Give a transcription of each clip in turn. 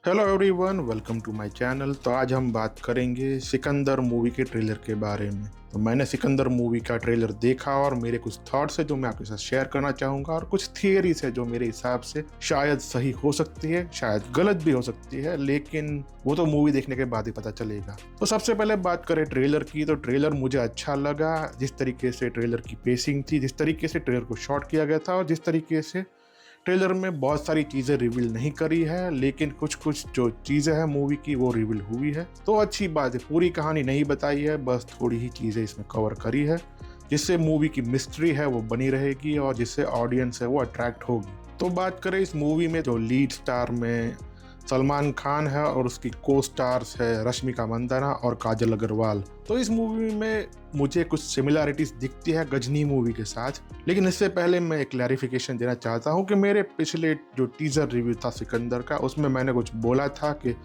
Hello everyone, welcome to my channel. तो आज हम बात करेंगे सिकंदर मूवी के ट्रेलर के बारे में। तो मैंने सिकंदर मूवी का ट्रेलर देखा और मेरे कुछ थॉट्स है जो मैं आपके साथ शेयर करना चाहूँगा, और कुछ थियरीज है जो मेरे हिसाब से शायद सही हो सकती है, शायद गलत भी हो सकती है, लेकिन वो तो मूवी देखने के बाद ही पता चलेगा। तो सबसे पहले बात करें ट्रेलर की, तो ट्रेलर मुझे अच्छा लगा। जिस तरीके से ट्रेलर की पेसिंग थी, जिस तरीके से ट्रेलर को शॉट किया गया था, और जिस तरीके से ट्रेलर में बहुत सारी चीज़ें रिवील नहीं करी है, लेकिन कुछ कुछ जो चीज़ें हैं मूवी की वो रिवील हुई है, तो अच्छी बात है। पूरी कहानी नहीं बताई है, बस थोड़ी ही चीज़ें इसमें कवर करी है, जिससे मूवी की मिस्ट्री है वो बनी रहेगी और जिससे ऑडियंस है वो अट्रैक्ट होगी। तो बात करें इस मूवी में, जो लीड स्टार में सलमान खान है और उसकी को स्टार्स है रश्मिका मंदाना और काजल अग्रवाल। तो इस मूवी में मुझे कुछ सिमिलैरिटीज दिखती है गजनी मूवी के साथ, लेकिन इससे पहले मैं एक क्लैरिफिकेशन देना चाहता हूं कि मेरे पिछले जो टीजर रिव्यू था सिकंदर का, उसमें मैंने कुछ बोला था कि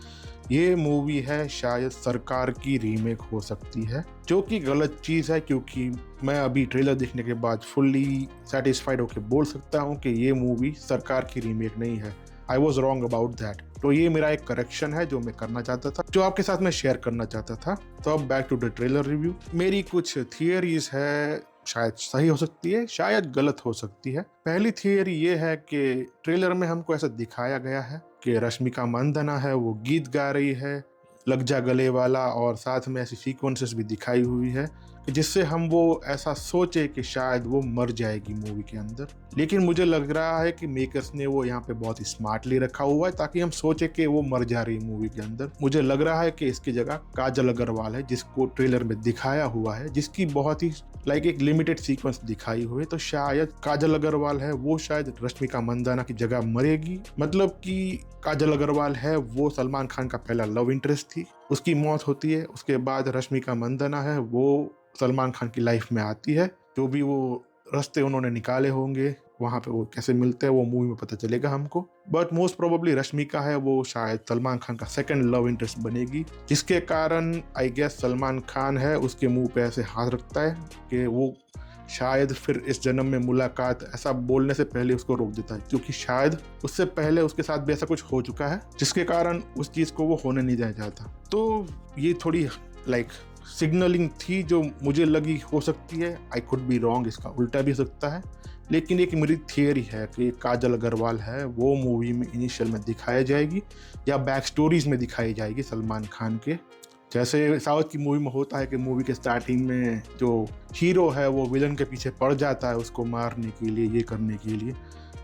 ये मूवी है शायद सरकार की रीमेक हो सकती है, जो कि गलत चीज़ है, क्योंकि मैं अभी ट्रेलर देखने के बाद फुल्ली सेटिस्फाइड होकर बोल सकता हूँ कि ये मूवी सरकार की रीमेक नहीं है। I was wrong about that. तो ये मेरा एक करेक्शन है जो मैं करना चाहता था, जो आपके साथ मैं शेयर करना चाहता था। तो अब back to the trailer review. मेरी कुछ थियरीज है, शायद सही हो सकती है, शायद गलत हो सकती है। पहली थियरी ये है कि ट्रेलर में हमको ऐसा दिखाया गया है कि रश्मिका मंदाना है वो गीत गा रही है, लग जा गले वाला, और साथ में ऐसी सीक्वेंसेस भी दिखाई हुई है कि जिससे हम वो ऐसा सोचे कि शायद वो मर जाएगी मूवी के अंदर। लेकिन मुझे लग रहा है कि मेकर्स ने वो यहाँ पे बहुत ही स्मार्टली रखा हुआ है ताकि हम सोचे कि वो मर जा रही है मूवी के अंदर। मुझे लग रहा है कि इसकी जगह काजल अग्रवाल है, जिसको ट्रेलर में दिखाया हुआ है, जिसकी बहुत ही एक लिमिटेड सीक्वेंस दिखाई हुई है। तो शायद काजल अग्रवाल है वो शायद रश्मिका मंदाना की जगह मरेगी। मतलब कि काजल अग्रवाल है वो सलमान खान का पहला लव इंटरेस्ट थी, उसकी मौत होती है। उसके बाद रश्मिका मंदाना है वो सलमान खान की लाइफ में आती है। जो भी वो रास्ते उन्होंने निकाले होंगे, वहां पे वो कैसे मिलते हैं वो मूवी में पता चलेगा हमको। बट मोस्ट प्रोबेबली रश्मिका है वो शायद सलमान खान का सेकंड लव इंटरेस्ट बनेगी, जिसके कारण आई गेस सलमान खान है उसके मुंह पे ऐसे हाथ रखता है कि वो शायद फिर इस जन्म में मुलाकात, ऐसा बोलने से पहले उसको रोक देता है, क्योंकि शायद उससे पहले उसके साथ भी ऐसा कुछ हो चुका है जिसके कारण उस चीज को वो होने नहीं देना चाहता। तो ये थोड़ी सिग्नलिंग थी जो मुझे लगी हो सकती है। आई कुड बी रॉन्ग, इसका उल्टा भी हो सकता है, लेकिन एक मेरी थियरी है कि काजल अग्रवाल है वो मूवी में इनिशियल में दिखाई जाएगी या बैक स्टोरीज में दिखाई जाएगी सलमान खान के। जैसे साउथ की मूवी में होता है कि मूवी के स्टार्टिंग में जो हीरो है वो विलन के पीछे पड़ जाता है उसको मारने के लिए, ये करने के लिए,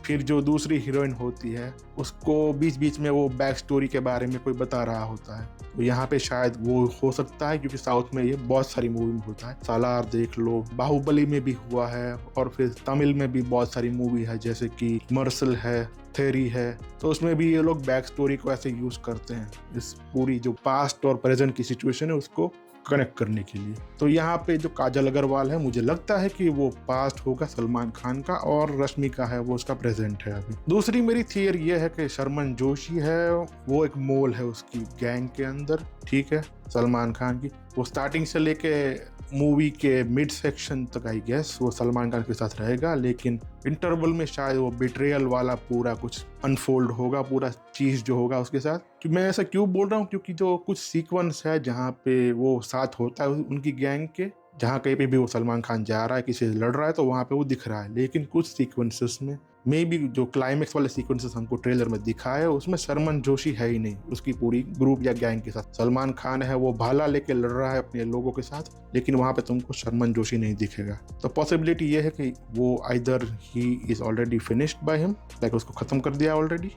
फिर जो दूसरी हीरोइन होती है उसको बीच बीच में वो बैक स्टोरी के बारे में कोई बता रहा होता है। तो यहाँ पे शायद वो हो सकता है, क्योंकि साउथ में ये बहुत सारी मूवी में होता है। सालार देख लो, बाहुबली में भी हुआ है, और फिर तमिल में भी बहुत सारी मूवी है जैसे कि मर्सल है, थेरी है। तो उसमें भी ये लोग बैक स्टोरी को ऐसे यूज करते हैं, इस पूरी जो पास्ट और प्रेजेंट की सिचुएशन है उसको कनेक्ट करने के लिए। तो यहाँ पे जो काजल अग्रवाल है मुझे लगता है कि वो पास्ट होगा सलमान खान का, और रश्मिका है वो उसका प्रेजेंट है अभी। दूसरी मेरी थियरी ये है कि शर्मन जोशी है वो एक मोल है उसकी गैंग के अंदर, ठीक है, सलमान खान की। वो स्टार्टिंग से लेके मूवी के मिड सेक्शन तक आई गेस वो सलमान खान के साथ रहेगा, लेकिन इंटरवल में शायद वो बिट्रेयल वाला पूरा कुछ अनफोल्ड होगा, पूरा चीज जो होगा उसके साथ। कि मैं ऐसा क्यों बोल रहा हूँ, क्योंकि जो कुछ सीक्वेंस है जहाँ पे वो साथ होता है उनकी गैंग के, जहाँ कहीं पे भी वो सलमान खान जा रहा है, किसी से लड़ रहा है, तो वहां पे वो दिख रहा है। लेकिन कुछ सीक्वेंसेस में मे बी जो क्लाइमेक्स वाले सीक्वेंसेस हमको ट्रेलर में दिखा है उसमें शर्मन जोशी है ही नहीं उसकी पूरी ग्रुप या गैंग के साथ। सलमान खान है वो भाला लेके लड़ रहा है अपने लोगों के साथ, लेकिन वहां पे तुमको शर्मन जोशी नहीं दिखेगा। तो पॉसिबिलिटी ये है कि वो either he is already finished by him, उसको खत्म कर दिया ऑलरेडी,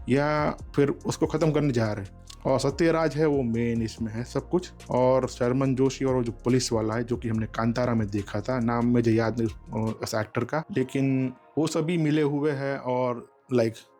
या फिर उसको खत्म करने जा रहे हैं। और सत्यराज है वो मेन इसमें है सब कुछ, और शर्मन जोशी और वो जो पुलिस वाला है जो कि हमने कांतारा में देखा था, नाम मुझे याद नहीं उस एक्टर का, लेकिन वो सभी मिले हुए हैं और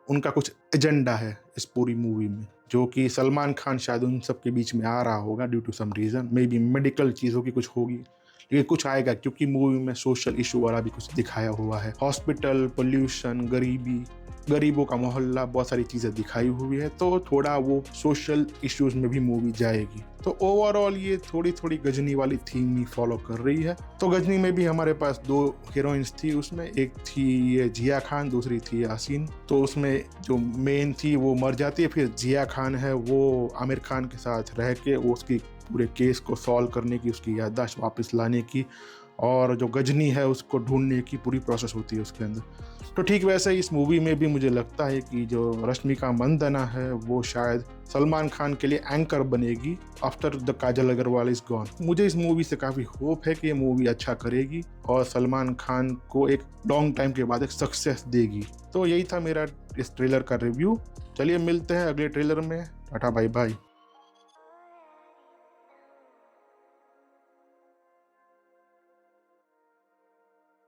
उनका कुछ एजेंडा है इस पूरी मूवी में, जो कि सलमान खान शायद उन सब के बीच में आ रहा होगा due to some reason, maybe medical चीज़ों की कुछ होगी, लेकिन कुछ आएगा, क्योंकि मूवी में सोशल इशू वाला भी कुछ दिखाया हुआ है। हॉस्पिटल, पोल्यूशन, गरीबी, गरीबों का मोहल्ला, बहुत सारी चीज़ें दिखाई हुई है, तो थोड़ा वो सोशल इश्यूज में भी मूवी जाएगी। तो ओवरऑल ये थोड़ी थोड़ी गजनी वाली थीम ही फॉलो कर रही है। तो गजनी में भी हमारे पास 2 हीरोइंस थी, उसमें एक थी ये जिया खान, दूसरी थी यासीन। तो उसमें जो मेन थी वो मर जाती है, फिर जिया खान है वो आमिर खान के साथ रह के वो उसकी पूरे केस को सॉल्व करने की, उसकी याददाश्त वापस लाने की, और जो गजनी है उसको ढूंढने की पूरी प्रोसेस होती है उसके अंदर। तो ठीक वैसे ही इस मूवी में भी मुझे लगता है कि जो रश्मिका मंदाना है वो शायद सलमान खान के लिए एंकर बनेगी after the Kajal Aggarwal is gone. मुझे इस मूवी से काफ़ी होप है कि ये मूवी अच्छा करेगी और सलमान खान को एक लॉन्ग टाइम के बाद एक सक्सेस देगी। तो यही था मेरा इस ट्रेलर का रिव्यू। चलिए मिलते हैं अगले ट्रेलर में। Tata bye bye.